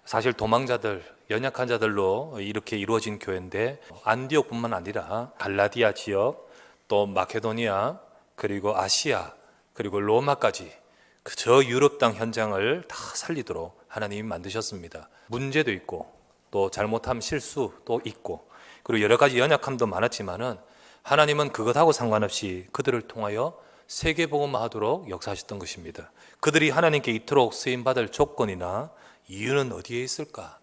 사실 도망자들, 연약한 자들로 이렇게 이루어진 교회인데 안디옥뿐만 아니라 갈라디아 지역, 또 마케도니아, 그리고 아시아, 그리고 로마까지 저 유럽 땅 현장을 다 살리도록 하나님이 만드셨습니다. 문제도 있고 또 잘못함 실수도 있고 그리고 여러 가지 연약함도 많았지만은 하나님은 그것하고 상관없이 그들을 통하여 세계복음화하도록 역사하셨던 것입니다. 그들이 하나님께 이토록 쓰임받을 조건이나 이유는 어디에 있을까?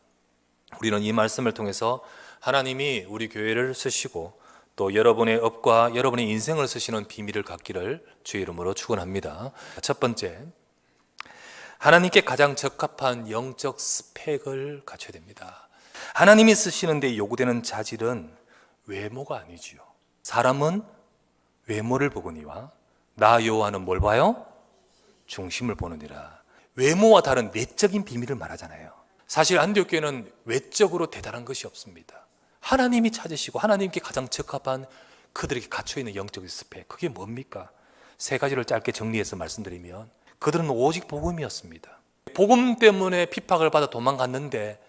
우리는 이 말씀을 통해서 하나님이 우리 교회를 쓰시고 또 여러분의 업과 여러분의 인생을 쓰시는 비밀을 갖기를 주의 이름으로 축원합니다. 첫 번째, 하나님께 가장 적합한 영적 스펙을 갖춰야 됩니다. 하나님이 쓰시는데 요구되는 자질은 외모가 아니지요. 사람은 외모를 보거니와 나 여호와는 뭘 봐요? 중심을 보느니라. 외모와 다른 내적인 비밀을 말하잖아요. 사실 안디옥 교회는 외적으로 대단한 것이 없습니다. 하나님이 찾으시고 하나님께 가장 적합한 그들에게 갇혀있는 영적 스펙, 그게 뭡니까? 세 가지를 짧게 정리해서 말씀드리면 그들은 오직 복음이었습니다. 복음 때문에 핍박을 받아 도망갔는데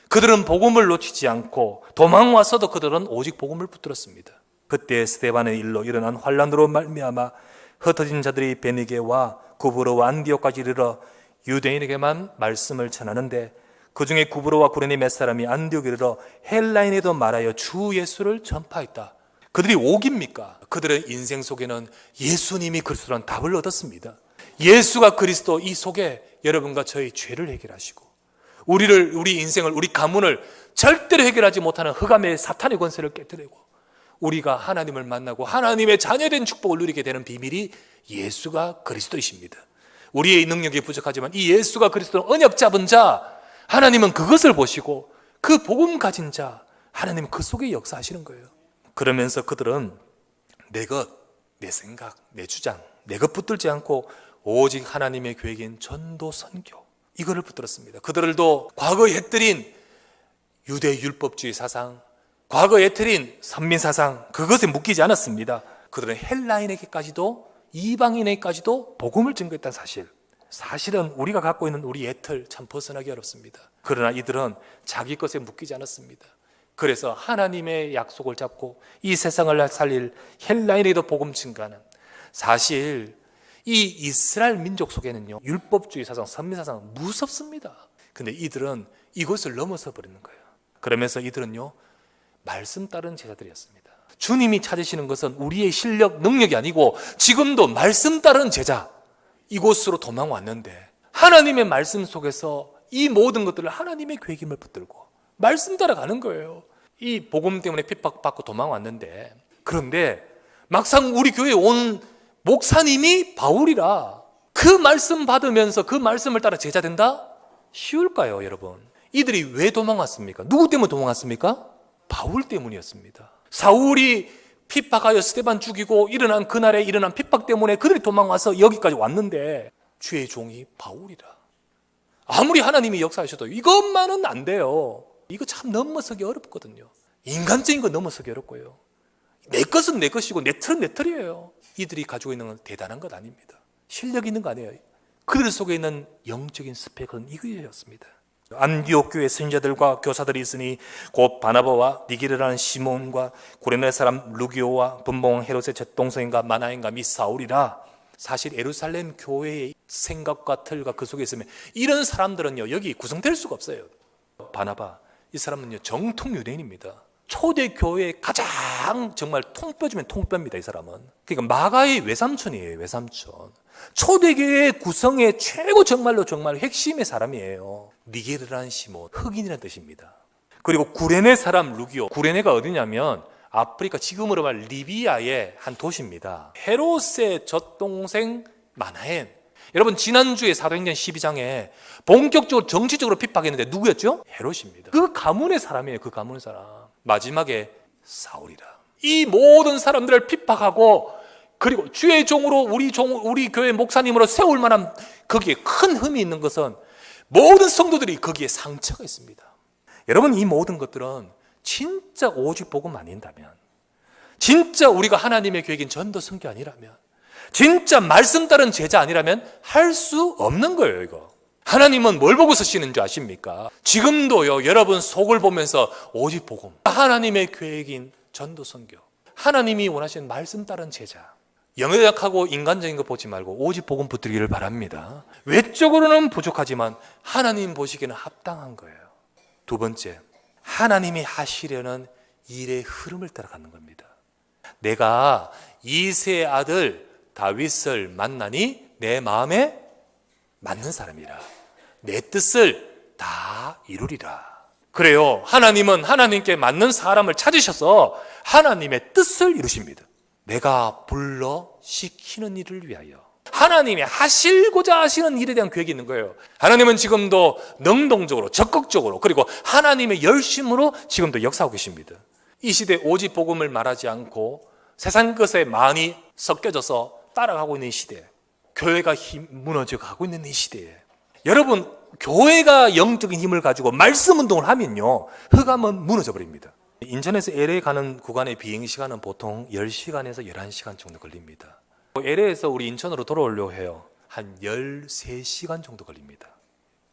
그들은 복음을 놓치지 않고 도망와서도 그들은 오직 복음을 붙들었습니다. 그때 스데반의 일로 일어난 환란으로 말미암아 흩어진 자들이 베니게와 구브로와 안디옥까지 이르러 유대인에게만 말씀을 전하는데 그 중에 구브로와 구레네 몇 사람이 안디옥에 이르러 헬라인에도 말하여 주 예수를 전파했다. 그들이 오깁니까? 그들의 인생 속에는 예수님이 그리스도란 답을 얻었습니다. 예수가 그리스도, 이 속에 여러분과 저희 죄를 해결하시고 우리 인생을, 우리 가문을 절대로 해결하지 못하는 흑암의 사탄의 권세를 깨뜨리고 우리가 하나님을 만나고 하나님의 자녀된 축복을 누리게 되는 비밀이 예수가 그리스도이십니다. 우리의 능력이 부족하지만 이 예수가 그리스도는 언약 잡은 자, 하나님은 그것을 보시고 그 복음 가진 자, 하나님은 그 속에 역사하시는 거예요. 그러면서 그들은 내 것, 내 생각, 내 주장, 내 것 붙들지 않고 오직 하나님의 계획인 전도 선교, 이거를 붙들었습니다. 그들도 과거에 해뜨린 유대 율법주의 사상, 과거에 해뜨린 선민사상, 그것에 묶이지 않았습니다. 그들은 헬라인에게까지도 이방인에게까지도 복음을 증거했다는 사실. 사실은 우리가 갖고 있는 우리 애틀 참 벗어나기 어렵습니다. 그러나 이들은 자기 것에 묶이지 않았습니다. 그래서 하나님의 약속을 잡고 이 세상을 살릴 헬라인에게도 복음 증거하는, 사실 이 이스라엘 민족 속에는요 율법주의 사상, 선민사상 무섭습니다. 근데 이들은 이것을 넘어서 버리는 거예요. 그러면서 이들은요 말씀 따른 제자들이었습니다. 주님이 찾으시는 것은 우리의 실력, 능력이 아니고 지금도 말씀 따른 제자, 이곳으로 도망왔는데 하나님의 말씀 속에서 이 모든 것들을 하나님의 계획임을 붙들고 말씀 따라가는 거예요. 이 복음 때문에 핍박받고 도망왔는데, 그런데 막상 우리 교회에 온 목사님이 바울이라 그 말씀 받으면서 그 말씀을 따라 제자 된다? 쉬울까요, 여러분? 이들이 왜 도망왔습니까? 누구 때문에 도망왔습니까? 바울 때문이었습니다. 사울이 핍박하여 스데반 죽이고 일어난 그날에 일어난 핍박 때문에 그들이 도망와서 여기까지 왔는데 주의 종이 바울이라. 아무리 하나님이 역사하셔도 이것만은 안 돼요. 이거 참 넘어서기 어렵거든요. 인간적인 거 넘어서기 어렵고요. 내 것은 내 것이고 내 틀은 내 틀이에요. 이들이 가지고 있는 건 대단한 것 아닙니다. 실력 있는 거 아니에요. 그들 속에 있는 영적인 스펙은 이거였습니다. 안디옥 교회 선지자들과 교사들이 있으니 곧 바나바와 니게르라는 시몬과 구레네 사람 루기오와 분봉 헤롯의 젖동생인가 마나인가 및 사울이라. 사실 예루살렘 교회의 생각과 틀과 그 속에 있으면 이런 사람들은요 여기 구성될 수가 없어요. 바나바, 이 사람은요 정통 유대인입니다. 초대교회의 가장 정말 통뼈 중에 통뼈입니다. 이 사람은. 그러니까 마가의 외삼촌이에요. 외삼촌. 초대교회 구성의 최고 정말 핵심의 사람이에요. 니게르라는 시몬, 흑인이라는 뜻입니다. 그리고 구레네 사람 루기오. 구레네가 어디냐면 아프리카, 지금으로 말 리비아의 한 도시입니다. 헤롯의 젖동생 마나엔. 여러분 지난주에 사도행전 12장에 본격적으로 정치적으로 핍박했는데 누구였죠? 헤롯입니다. 그 가문의 사람이에요. 그 가문의 사람. 마지막에 사울이라. 이 모든 사람들을 핍박하고 그리고 주의 종으로 우리 교회 목사님으로 세울 만한 거기에 큰 흠이 있는 것은 모든 성도들이 거기에 상처가 있습니다. 여러분 이 모든 것들은 진짜 오직 복음 아닌다면, 진짜 우리가 하나님의 계획인 전도 선교 아니라면, 진짜 말씀 따른 제자 아니라면 할 수 없는 거예요. 이거 하나님은 뭘 보고 쓰시는 줄 아십니까? 지금도요, 여러분 속을 보면서 오직 복음, 하나님의 계획인 전도 선교, 하나님이 원하시는 말씀 따른 제자, 영역하고 인간적인 거 보지 말고 오직 복음 붙들기를 바랍니다. 외적으로는 부족하지만 하나님 보시기에는 합당한 거예요. 두 번째, 하나님이 하시려는 일의 흐름을 따라가는 겁니다. 내가 이새의 아들 다윗을 만나니 내 마음에 맞는 사람이라 내 뜻을 다 이루리라. 그래요, 하나님은 하나님께 맞는 사람을 찾으셔서 하나님의 뜻을 이루십니다. 내가 불러 시키는 일을 위하여, 하나님이 하시고자 하시는 일에 대한 계획이 있는 거예요. 하나님은 지금도 능동적으로, 적극적으로, 그리고 하나님의 열심으로 지금도 역사하고 계십니다. 이 시대에 오직 복음을 말하지 않고 세상 것에 많이 섞여져서 따라가고 있는 이 시대에, 교회가 무너져 가고 있는 이 시대에, 여러분, 교회가 영적인 힘을 가지고 말씀 운동을 하면요, 흑암은 무너져 버립니다. 인천에서 LA 가는 구간의 비행시간은 보통 10시간에서 11시간 정도 걸립니다. LA에서 우리 인천으로 돌아오려고 해요. 한 13시간 정도 걸립니다.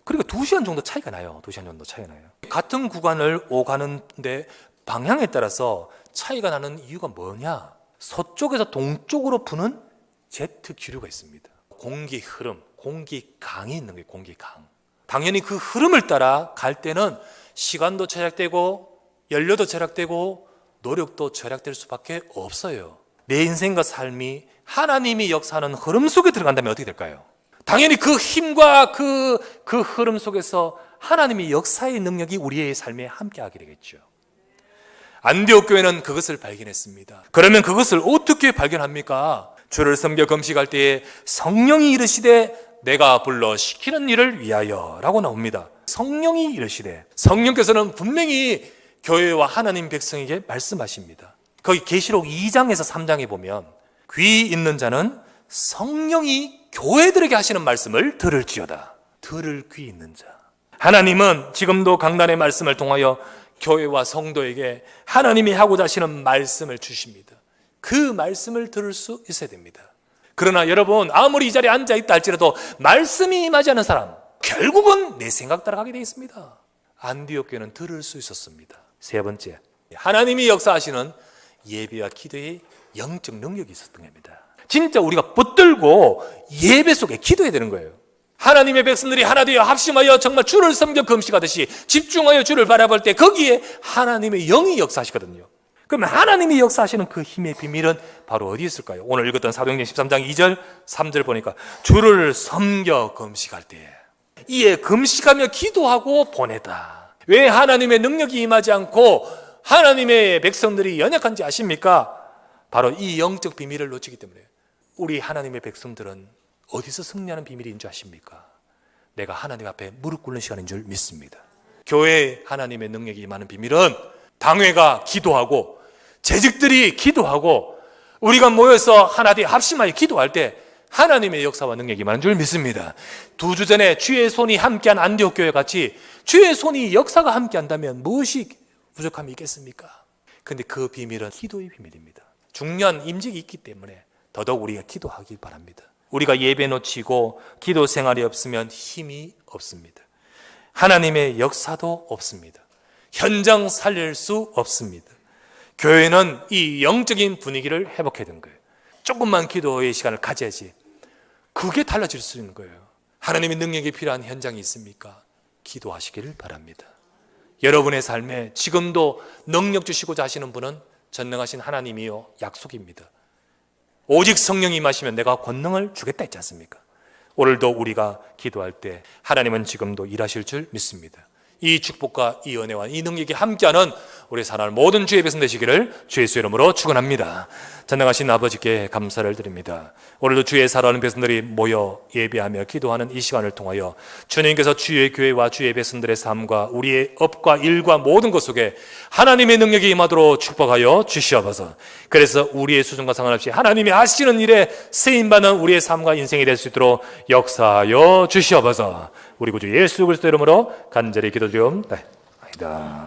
그러니까 2시간 정도 차이가 나요. 2시간 정도 차이가 나요. 같은 구간을 오가는데 방향에 따라서 차이가 나는 이유가 뭐냐? 서쪽에서 동쪽으로 부는 제트 기류가 있습니다. 공기 흐름, 공기 강이 있는 거예요. 공기 강. 당연히 그 흐름을 따라 갈 때는 시간도 절약되고 연료도 절약되고 노력도 절약될 수밖에 없어요. 내 인생과 삶이 하나님이 역사하는 흐름 속에 들어간다면 어떻게 될까요? 당연히 그 힘과 그 흐름 속에서 하나님의 역사의 능력이 우리의 삶에 함께하게 되겠죠. 안디옥 교회는 그것을 발견했습니다. 그러면 그것을 어떻게 발견합니까? 주를 섬겨 금식할 때에 성령이 이르시되 내가 불러 시키는 일을 위하여 라고 나옵니다. 성령이 이르시되, 성령께서는 분명히 교회와 하나님 백성에게 말씀하십니다. 거기 계시록 2장에서 3장에 보면 귀 있는 자는 성령이 교회들에게 하시는 말씀을 들을지어다. 들을 귀 있는 자. 하나님은 지금도 강단의 말씀을 통하여 교회와 성도에게 하나님이 하고자 하시는 말씀을 주십니다. 그 말씀을 들을 수 있어야 됩니다. 그러나 여러분, 아무리 이 자리에 앉아있다 할지라도 말씀이 임하지 않은 사람, 결국은 내 생각 따라가게 되어 있습니다. 안디옥 교회는 들을 수 있었습니다. 세 번째, 하나님이 역사하시는 예배와 기도의 영적 능력이 있었던 겁니다. 진짜 우리가 붙들고 예배 속에 기도해야 되는 거예요. 하나님의 백성들이 하나 되어 합심하여 정말 주를 섬겨 금식하듯이 집중하여 주를 바라볼 때 거기에 하나님의 영이 역사하시거든요. 그러면 하나님이 역사하시는 그 힘의 비밀은 바로 어디에 있을까요? 오늘 읽었던 사도행전 13장 2절 3절 보니까 주를 섬겨 금식할 때에, 이에 금식하며 기도하고 보내다. 왜 하나님의 능력이 임하지 않고 하나님의 백성들이 연약한지 아십니까? 바로 이 영적 비밀을 놓치기 때문에. 우리 하나님의 백성들은 어디서 승리하는 비밀인 줄 아십니까? 내가 하나님 앞에 무릎 꿇는 시간인 줄 믿습니다. 교회에 하나님의 능력이 임하는 비밀은 당회가 기도하고 재직들이 기도하고 우리가 모여서 하나 되어 합심하여 기도할 때 하나님의 역사와 능력이 임하는 줄 믿습니다. 2주 전에 주의 손이 함께한 안디옥 교회 같이 주의 손이 역사가 함께한다면 무엇이 부족함이 있겠습니까? 그런데 그 비밀은 기도의 비밀입니다. 중요한 임직이 있기 때문에 더더욱 우리가 기도하기 바랍니다. 우리가 예배 놓치고 기도 생활이 없으면 힘이 없습니다. 하나님의 역사도 없습니다. 현장 살릴 수 없습니다. 교회는 이 영적인 분위기를 회복해야 되는 거예요. 조금만 기도의 시간을 가져야지 그게 달라질 수 있는 거예요. 하나님의 능력이 필요한 현장이 있습니까? 기도하시기를 바랍니다. 여러분의 삶에 지금도 능력 주시고자 하시는 분은 전능하신 하나님이요 약속입니다. 오직 성령이 임하시면 내가 권능을 주겠다 했지 않습니까? 오늘도 우리가 기도할 때 하나님은 지금도 일하실 줄 믿습니다. 이 축복과 이 은혜와 이 능력이 함께하는 우리 사랑하는 모든 주의 백성 되시기를 주의 예수 이름으로 축원합니다. 전능하신 아버지께 감사를 드립니다. 오늘도 주의 사랑하는 백성들이 모여 예배하며 기도하는 이 시간을 통하여 주님께서 주의 교회와 주의 백성들의 삶과 우리의 업과 일과 모든 것 속에 하나님의 능력이 임하도록 축복하여 주시옵소서. 그래서 우리의 수준과 상관없이 하나님이 하시는 일에 쓰임받는 우리의 삶과 인생이 될 수 있도록 역사하여 주시옵소서. 우리 구주 예수 그리스도 이름으로 간절히 기도드리옵나이다.